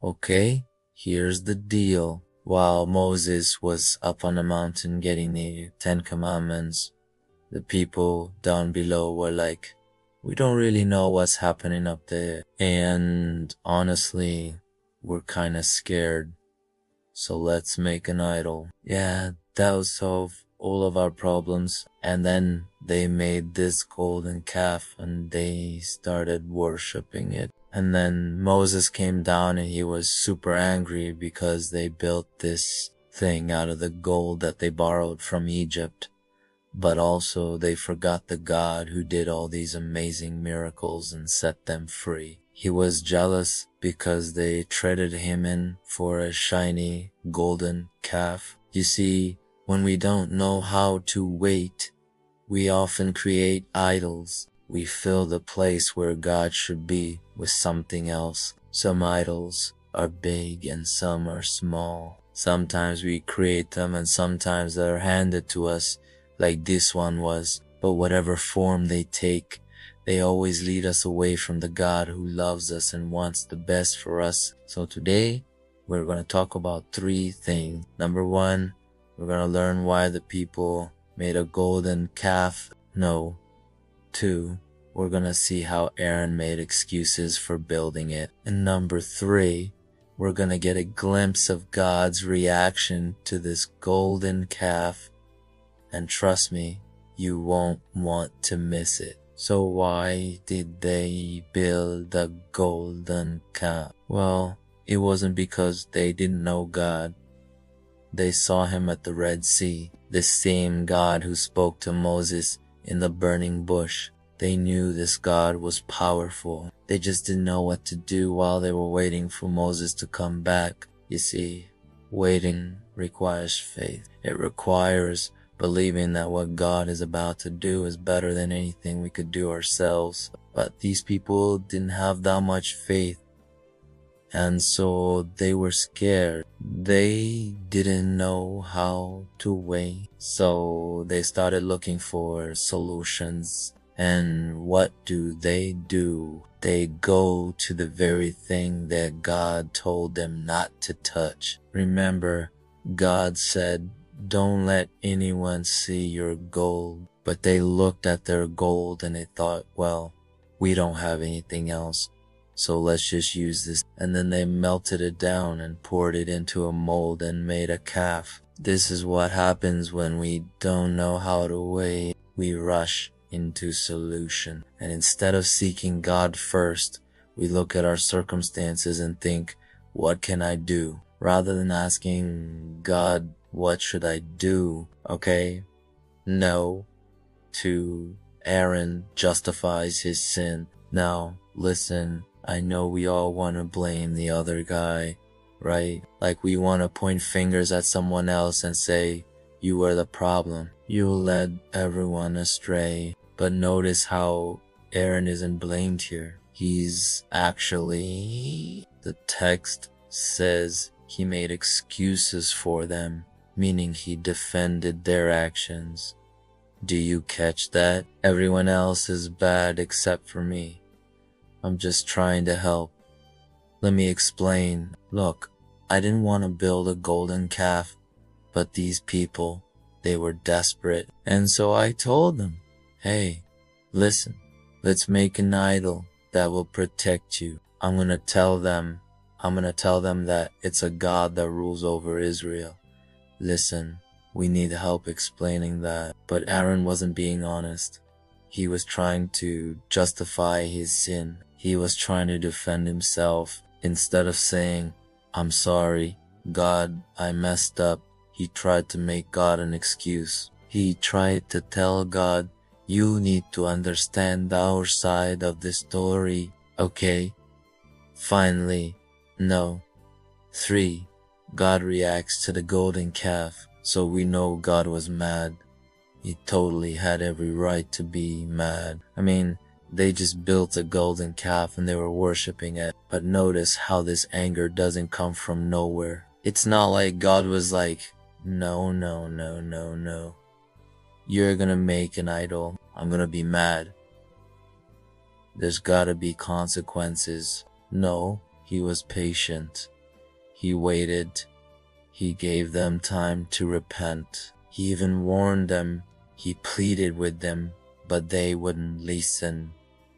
Okay, here's the deal. While Moses was up on the mountain getting the 10 Commandments, the people down below were like, we don't really know what's happening up there. And honestly, we're kinda scared. So let's make an idol. Yeah, that'll solve all of our problems. And then they made this golden calf and they started worshipping it. And then Moses came down and he was super angry because they built this thing out of the gold that they borrowed from Egypt. But also they forgot the God who did all these amazing miracles and set them free. He was jealous because they traded him in for a shiny golden calf. You see, when we don't know how to wait, we often create idols. We fill the place where God should be with something else. Some idols are big and some are small. Sometimes we create them and sometimes they're handed to us, like this one was. But whatever form they take, they always lead us away from the God who loves us and wants the best for us. So today, we're going to talk about 3 things. Number 1, we're going to learn why the people made a golden calf. No. 2, we're going to see how Aaron made excuses for building it. And number 3, we're going to get a glimpse of God's reaction to this golden calf. And trust me, you won't want to miss it. So why did they build a golden calf? Well, it wasn't because they didn't know God. They saw him at the Red Sea, the same God who spoke to Moses in the burning bush. They knew this God was powerful. They just didn't know what to do while they were waiting for Moses to come back. You see, waiting requires faith. It requires believing that what God is about to do is better than anything we could do ourselves. But these people didn't have that much faith, and so they were scared. They didn't know how to wait, so they started looking for solutions. And what do? They go to the very thing that God told them not to touch. Remember, God said, don't let anyone see your gold. But they looked at their gold and they thought, well, we don't have anything else, so let's just use this. And then they melted it down and poured it into a mold and made a calf. This is what happens when we don't know how to wait. We rush into solution. And instead of seeking God first, we look at our circumstances and think, what can I do? Rather than asking God, what should I do? Okay? No. 2, Aaron justifies his sin. Now, listen, I know we all want to blame the other guy, right? Like we want to point fingers at someone else and say, you were the problem. You led everyone astray. But notice how Aaron isn't blamed here. He's actually, the text says he made excuses for them, meaning he defended their actions. Do you catch that? Everyone else is bad except for me. I'm just trying to help. Let me explain. Look, I didn't want to build a golden calf, but these people, they were desperate. And so I told them, hey, listen, let's make an idol that will protect you. I'm gonna tell them that it's a God that rules over Israel. Listen, we need help explaining that. But Aaron wasn't being honest. He was trying to justify his sin. He was trying to defend himself. Instead of saying, I'm sorry, God, I messed up, he tried to make God an excuse. He tried to tell God, you need to understand our side of the story, okay? Finally, no. 3, God reacts to the golden calf, so we know God was mad. He totally had every right to be mad. I mean, they just built a golden calf and they were worshipping it. But notice how this anger doesn't come from nowhere. It's not like God was like, no. You're gonna make an idol. I'm gonna be mad. There's gotta be consequences. No, He was patient. He waited. He gave them time to repent. He even warned them. He pleaded with them, but they wouldn't listen.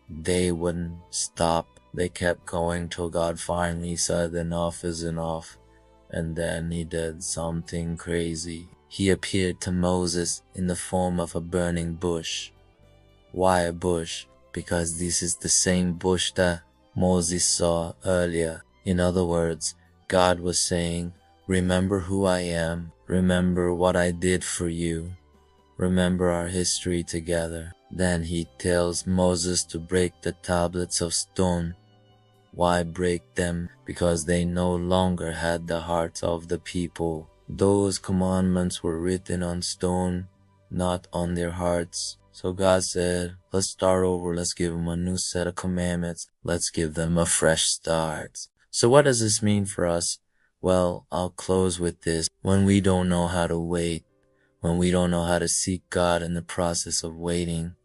They wouldn't stop. They kept going till God finally said enough is enough. And then he did something crazy. He appeared to Moses in the form of a burning bush. Why a bush? Because this is the same bush that Moses saw earlier. In other words, God was saying, remember who I am. Remember what I did for you. Remember our history together. Then he tells Moses to break the tablets of stone. Why break them? Because they no longer had the hearts of the people. Those commandments were written on stone, not on their hearts. So God said, let's start over. Let's give them a new set of commandments. Let's give them a fresh start. So what does this mean for us? Well, I'll close with this. When we don't know how to wait, when we don't know how to seek God in the process of waiting,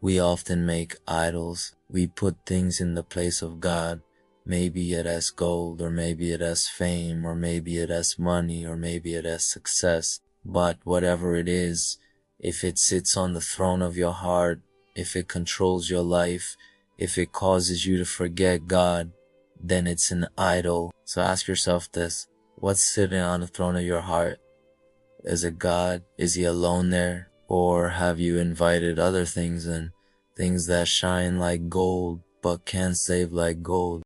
we often make idols. We put things in the place of God. Maybe it as gold, or maybe it as fame, or maybe it as money, or maybe it as success. But whatever it is, if it sits on the throne of your heart, if it controls your life, if it causes you to forget God, then it's an idol. So ask yourself this: what's sitting on the throne of your heart? Is it God? Is he alone there? Or have you invited other things in? Things that shine like gold, but can't save like gold.